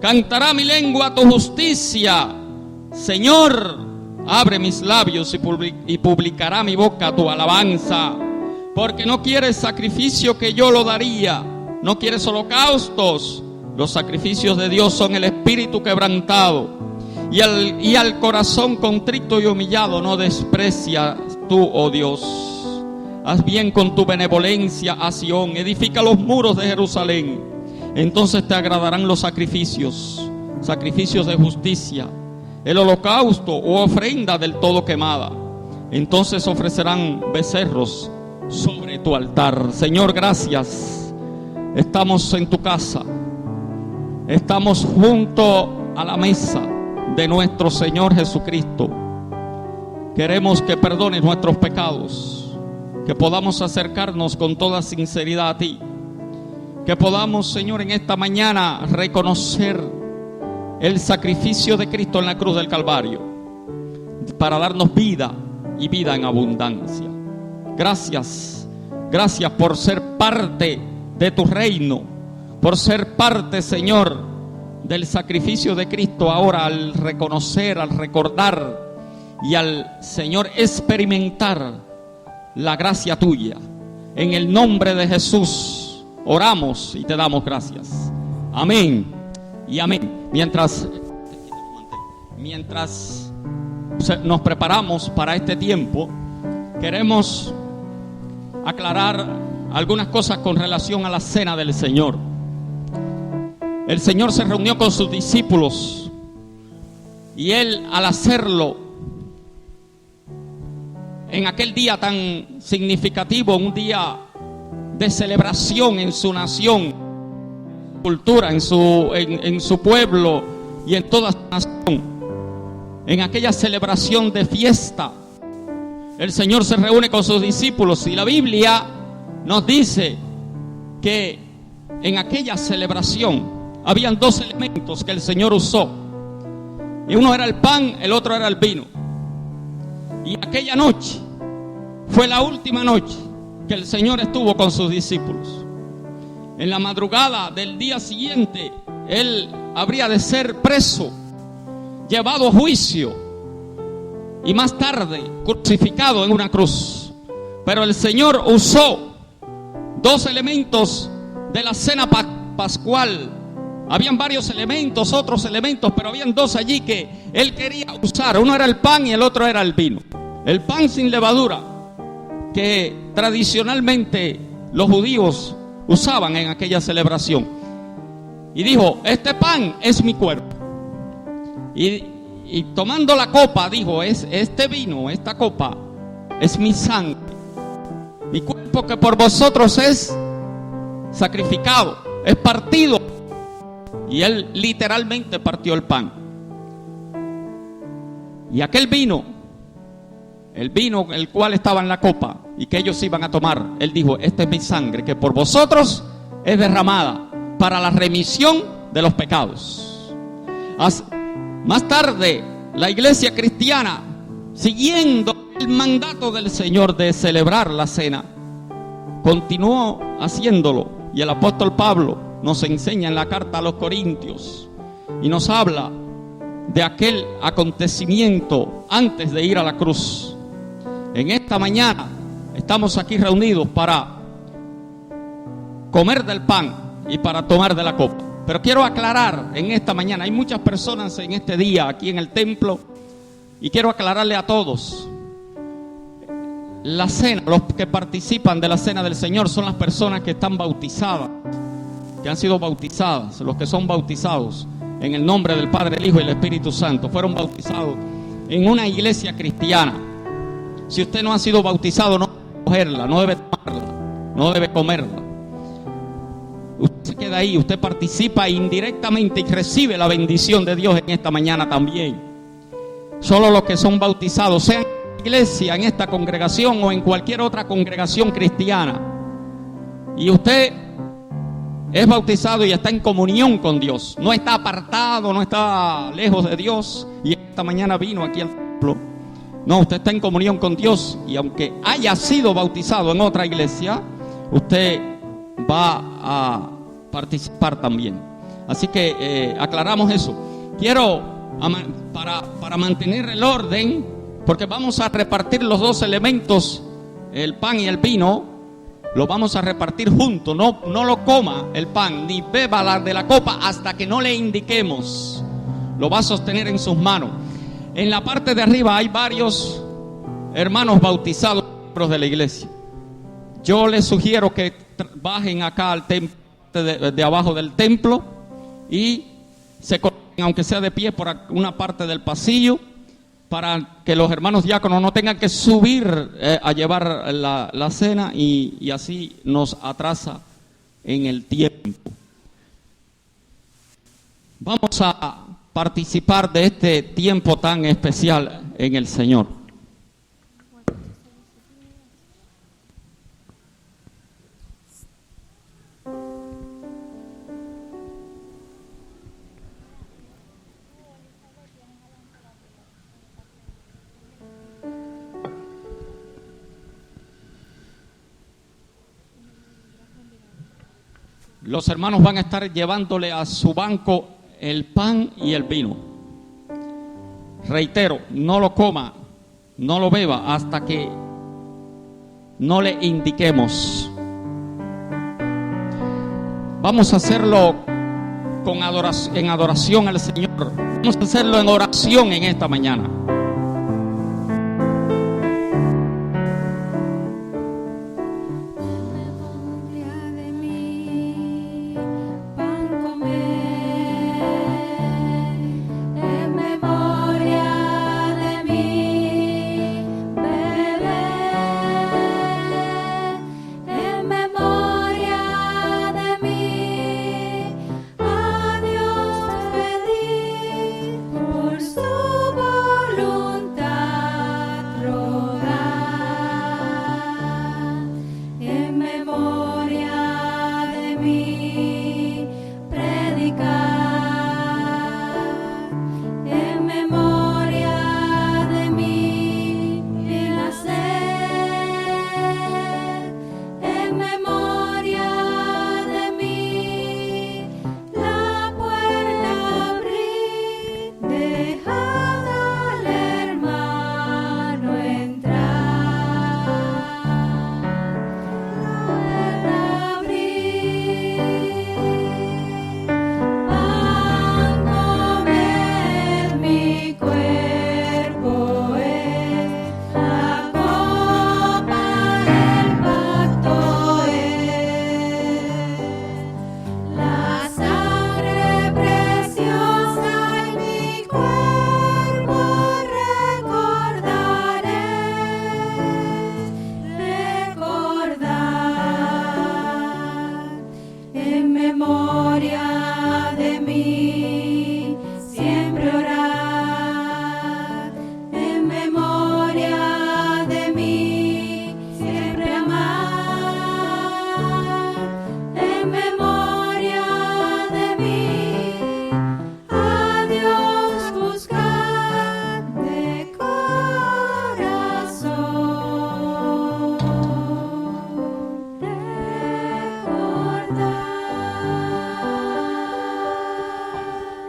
Cantará mi lengua tu justicia. Señor, abre mis labios y publicará mi boca tu alabanza. Porque no quieres sacrificio que yo lo daría, no quieres holocaustos. Los sacrificios de Dios son el espíritu quebrantado, y al corazón contrito y humillado no desprecias tú, oh Dios. Haz bien con tu benevolencia a Sión, edifica los muros de Jerusalén. Entonces te agradarán los sacrificios de justicia, el holocausto o ofrenda del todo quemada. Entonces ofrecerán becerros sobre tu altar. Señor, gracias. Estamos en tu casa. Estamos junto a la mesa de nuestro Señor Jesucristo. Queremos que perdones nuestros pecados, que podamos acercarnos con toda sinceridad a ti, que podamos, Señor, en esta mañana reconocer el sacrificio de Cristo en la cruz del Calvario para darnos vida y vida en abundancia. Gracias por ser parte de tu reino, por ser parte, Señor, del sacrificio de Cristo ahora, al reconocer, al recordar y al, Señor, experimentar la gracia tuya. En el nombre de Jesús oramos y te damos gracias. Amén y amén. Mientras nos preparamos para este tiempo, queremos aclarar algunas cosas con relación a la cena del Señor. El Señor se reunió con sus discípulos y Él, al hacerlo en aquel día tan significativo, un día de celebración en su nación, cultura, en su pueblo y en toda su nación, en aquella celebración de fiesta, el Señor se reúne con sus discípulos y la Biblia nos dice que en aquella celebración habían dos elementos que el Señor usó, y uno era el pan, el otro era el vino. Y aquella noche fue la última noche que el Señor estuvo con sus discípulos. En la madrugada del día siguiente, Él habría de ser preso, llevado a juicio y más tarde crucificado en una cruz. Pero el Señor usó dos elementos de la cena pascual. Habían varios elementos, otros elementos, pero habían dos allí que Él quería usar. Uno era el pan y el otro era el vino. El pan sin levadura, que tradicionalmente los judíos usaban en aquella celebración. Y dijo: este pan es mi cuerpo. Y tomando la copa dijo: este vino, esta copa es mi sangre, mi cuerpo que por vosotros es sacrificado, es partido. Y Él literalmente partió el pan. Y aquel vino, el vino el cual estaba en la copa, y que ellos iban a tomar, Él dijo: esta es mi sangre que por vosotros es derramada para la remisión de los pecados. Más tarde, la iglesia cristiana, siguiendo el mandato del Señor de celebrar la cena, continuó haciéndolo. Y el apóstol Pablo nos enseña en la carta a los Corintios y nos habla de aquel acontecimiento antes de ir a la cruz. En esta mañana estamos aquí reunidos para comer del pan y para tomar de la copa. Pero quiero aclarar en esta mañana, hay muchas personas en este día aquí en el templo, y quiero aclararle a todos: la cena, los que participan de la cena del Señor son las personas que están bautizadas, que han sido bautizadas, los que son bautizados en el nombre del Padre, el Hijo y el Espíritu Santo, fueron bautizados en una iglesia cristiana. Si usted no ha sido bautizado, no debe cogerla, no debe tomarla, no debe comerla. Usted se queda ahí, usted participa indirectamente y recibe la bendición de Dios en esta mañana también. Solo los que son bautizados, sean en la iglesia, en esta congregación o en cualquier otra congregación cristiana, y usted es bautizado y está en comunión con Dios, no está apartado, no está lejos de Dios y esta mañana vino aquí al templo. No, usted está en comunión con Dios, y aunque haya sido bautizado en otra iglesia, usted va a participar también. Así que aclaramos eso. Quiero, para mantener el orden, porque vamos a repartir los dos elementos, el pan y el vino, lo vamos a repartir juntos. No lo coma el pan, ni beba de la copa hasta que no le indiquemos. Lo va a sostener en sus manos. En la parte de arriba hay varios hermanos bautizados, miembros de la iglesia. Yo les sugiero que bajen acá al templo, de abajo del templo, y se coloquen, aunque sea de pie, por una parte del pasillo, para que los hermanos diáconos no tengan que subir a llevar la cena, y así nos atrasa en el tiempo. Vamos a participar de este tiempo tan especial en el Señor. Los hermanos van a estar llevándole a su banco el pan y el vino. Reitero, no lo coma, no lo beba hasta que no le indiquemos. Vamos a hacerlo en adoración al Señor. Vamos a hacerlo en oración en esta mañana.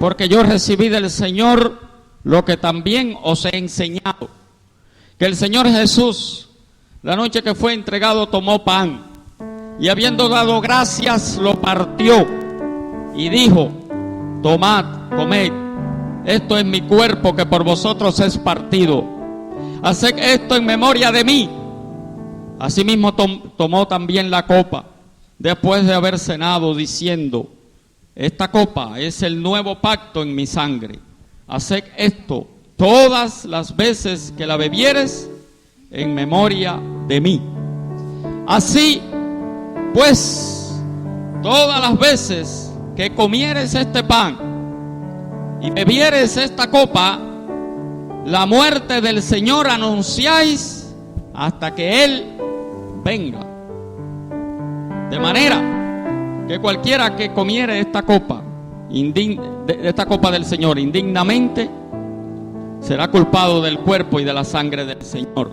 porque yo recibí del Señor lo que también os he enseñado, que el Señor Jesús, la noche que fue entregado, tomó pan, y habiendo dado gracias, lo partió, y dijo: tomad, comed, esto es mi cuerpo que por vosotros es partido, haced esto en memoria de mí. Asimismo tomó también la copa, después de haber cenado, diciendo: esta copa es el nuevo pacto en mi sangre. Haced esto todas las veces que la bebieres en memoria de mí. Así pues, todas las veces que comieres este pan y bebieres esta copa, la muerte del Señor anunciáis hasta que Él venga. De manera que cualquiera que comiere esta copa, esta copa del Señor indignamente, será culpado del cuerpo y de la sangre del Señor.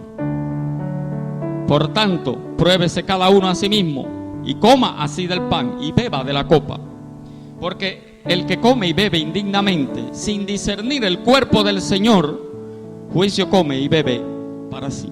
Por tanto, pruébese cada uno a sí mismo y coma así del pan y beba de la copa. Porque el que come y bebe indignamente, sin discernir el cuerpo del Señor, juicio come y bebe para sí.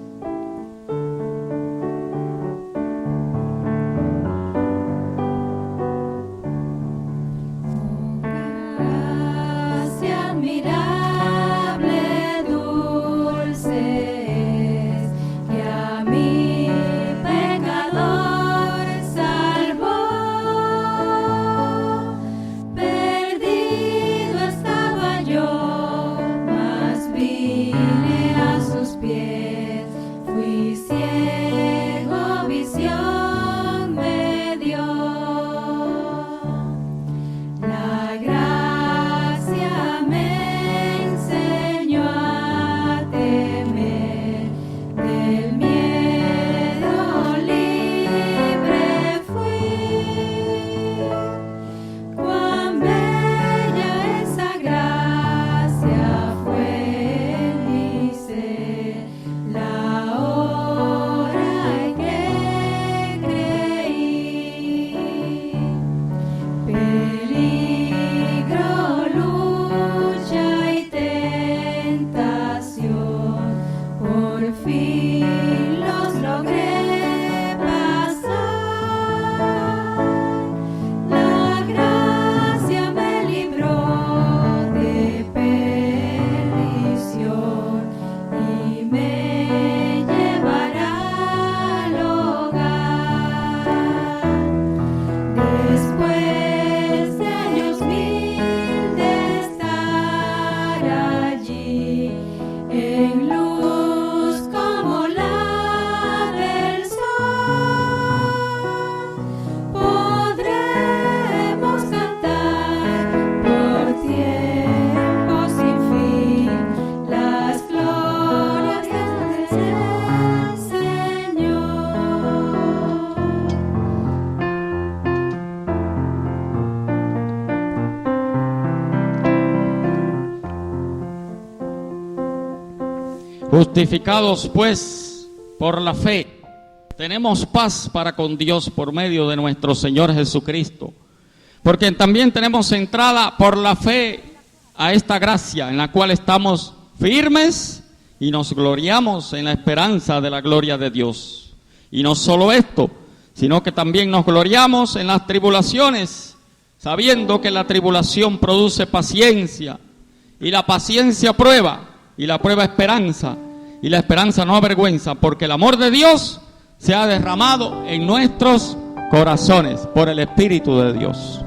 Justificados pues por la fe, tenemos paz para con Dios por medio de nuestro Señor Jesucristo, porque también tenemos entrada por la fe a esta gracia en la cual estamos firmes y nos gloriamos en la esperanza de la gloria de Dios. Y no solo esto, sino que también nos gloriamos en las tribulaciones, sabiendo que la tribulación produce paciencia, y la paciencia prueba, y la prueba esperanza, y la esperanza no avergüenza, porque el amor de Dios se ha derramado en nuestros corazones por el Espíritu de Dios.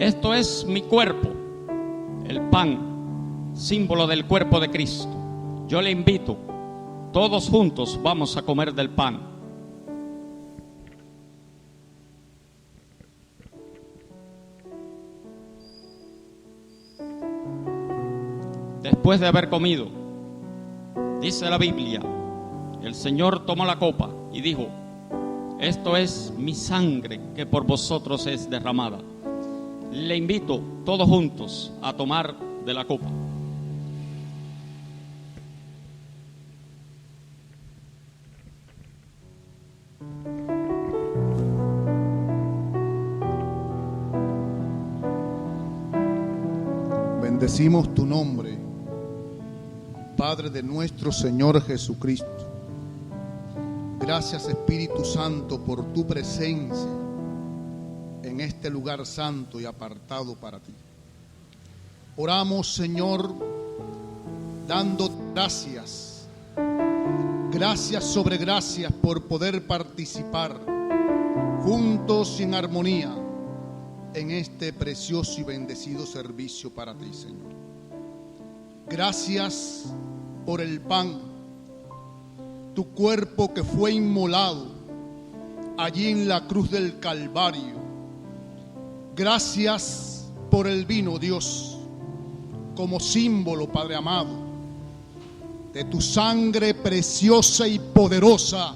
Esto es mi cuerpo, el pan, símbolo del cuerpo de Cristo. Yo le invito, todos juntos vamos a comer del pan. Después de haber comido, dice la Biblia, el Señor tomó la copa y dijo: esto es mi sangre que por vosotros es derramada. Le invito todos juntos a tomar de la copa. Bendecimos tu nombre, Padre de nuestro Señor Jesucristo. Gracias, Espíritu Santo, por tu presencia en este lugar santo y apartado para ti. Oramos, Señor, dando gracias, gracias sobre gracias por poder participar juntos en armonía en este precioso y bendecido servicio para ti, Señor. Gracias por el pan, tu cuerpo que fue inmolado allí en la cruz del Calvario. Gracias por el vino, Dios, como símbolo, Padre amado, de tu sangre preciosa y poderosa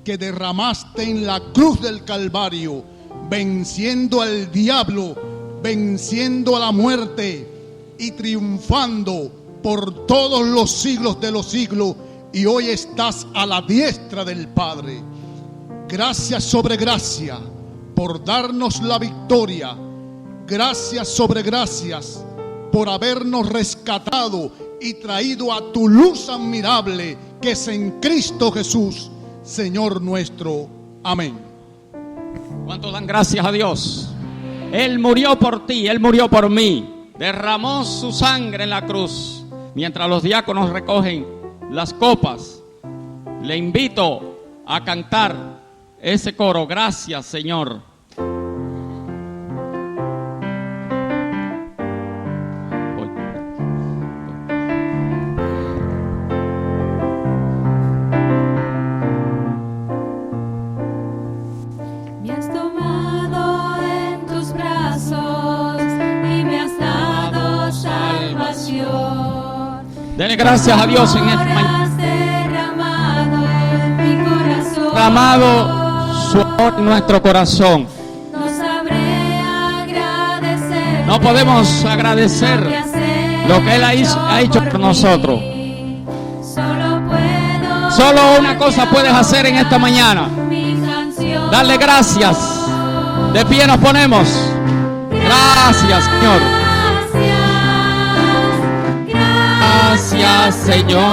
que derramaste en la cruz del Calvario, venciendo al diablo, venciendo a la muerte y triunfando por todos los siglos de los siglos, y hoy estás a la diestra del Padre. Gracias sobre gracia por darnos la victoria. Gracias sobre gracias por habernos rescatado y traído a tu luz admirable, que es en Cristo Jesús, Señor nuestro. Amén. ¿Cuántos dan gracias a Dios? Él murió por ti, Él murió por mí, derramó su sangre en la cruz. Mientras los diáconos recogen las copas, le invito a cantar ese coro: gracias, Señor. Me has tomado en tus brazos y me has dado salvación. Dele gracias a Dios en esta mañana. Has derramado en mi corazón. Derramado su amor en nuestro corazón. No sabré agradecer. No podemos agradecer lo que Él ha hecho por nosotros. Solo una cosa puedes hacer en esta mañana: darle gracias. De pie nos ponemos. Gracias, Señor. Gracias, Señor.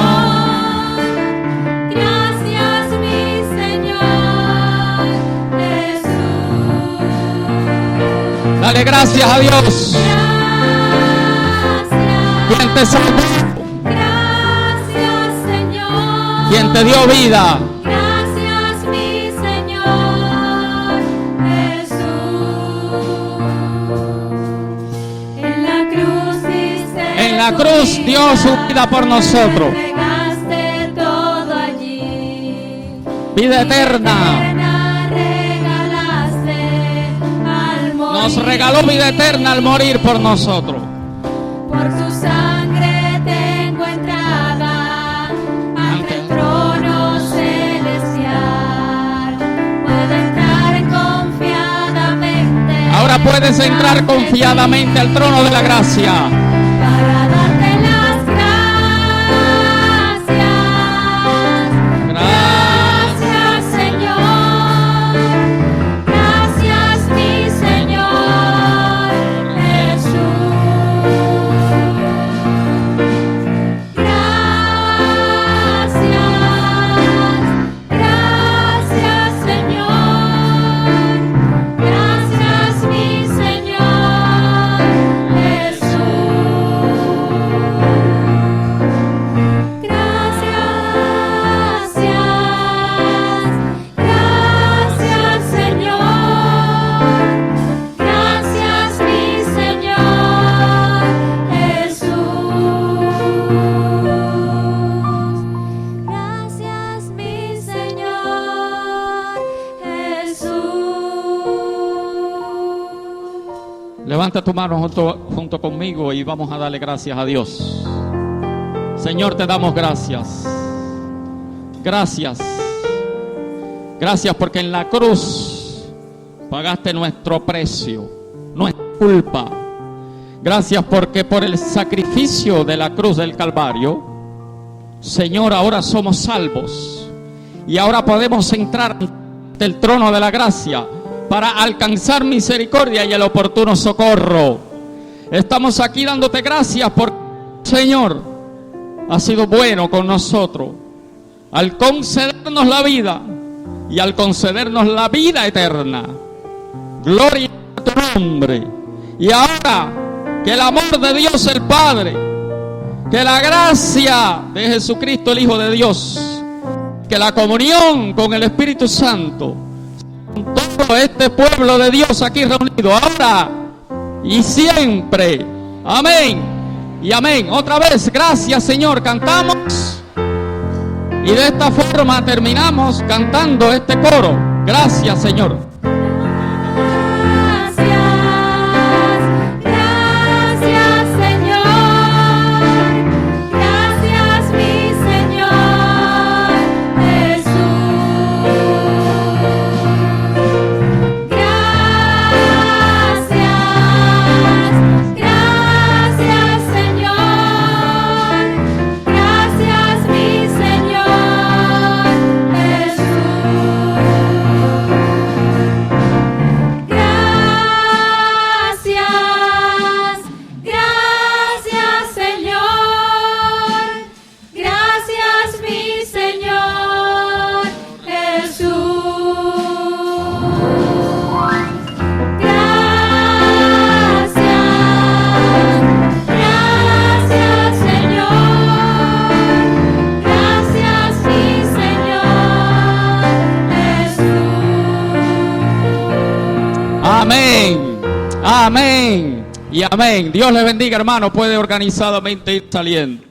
Gracias, mi Señor Jesús. Dale gracias a Dios. Quien te salvó, Gracias, Señor. quien te dio vida. Gracias, mi Señor Jesús. En la cruz dio su vida por nosotros. Entregaste todo allí. Vida eterna. Regalaste al morir. Nos regaló vida eterna al morir por nosotros. Por tu sangre tengo entrada ante el trono celestial. Puedo entrar confiadamente. Ahora puedes entrar confiadamente al trono de la gracia. Para darte las gracias. Gracias, Señor. Gracias, mi Señor Jesús. Gracias, Señor. Gracias, mi Señor Jesús. Levanta tu mano junto conmigo y vamos a darle gracias a Dios. Señor, te damos gracias. Gracias. Gracias porque en la cruz pagaste nuestro precio, nuestra culpa. Gracias porque por el sacrificio de la cruz del Calvario, Señor, ahora somos salvos. Y ahora podemos entrar ante el trono de la gracia para alcanzar misericordia y el oportuno socorro. Estamos aquí dándote gracias porque, Señor, has sido bueno con nosotros al concedernos la vida y al concedernos la vida eterna. Gloria a tu nombre. Y ahora que el amor de Dios el Padre, que la gracia de Jesucristo el Hijo de Dios, que la comunión con el Espíritu Santo, con todo este pueblo de Dios aquí reunido, ahora y siempre. Amén y amén. Otra vez, gracias Señor. Cantamos y de esta forma terminamos cantando este coro. Gracias Señor. Amén, amén y amén. Dios les bendiga, hermano. Puede organizadamente ir saliendo.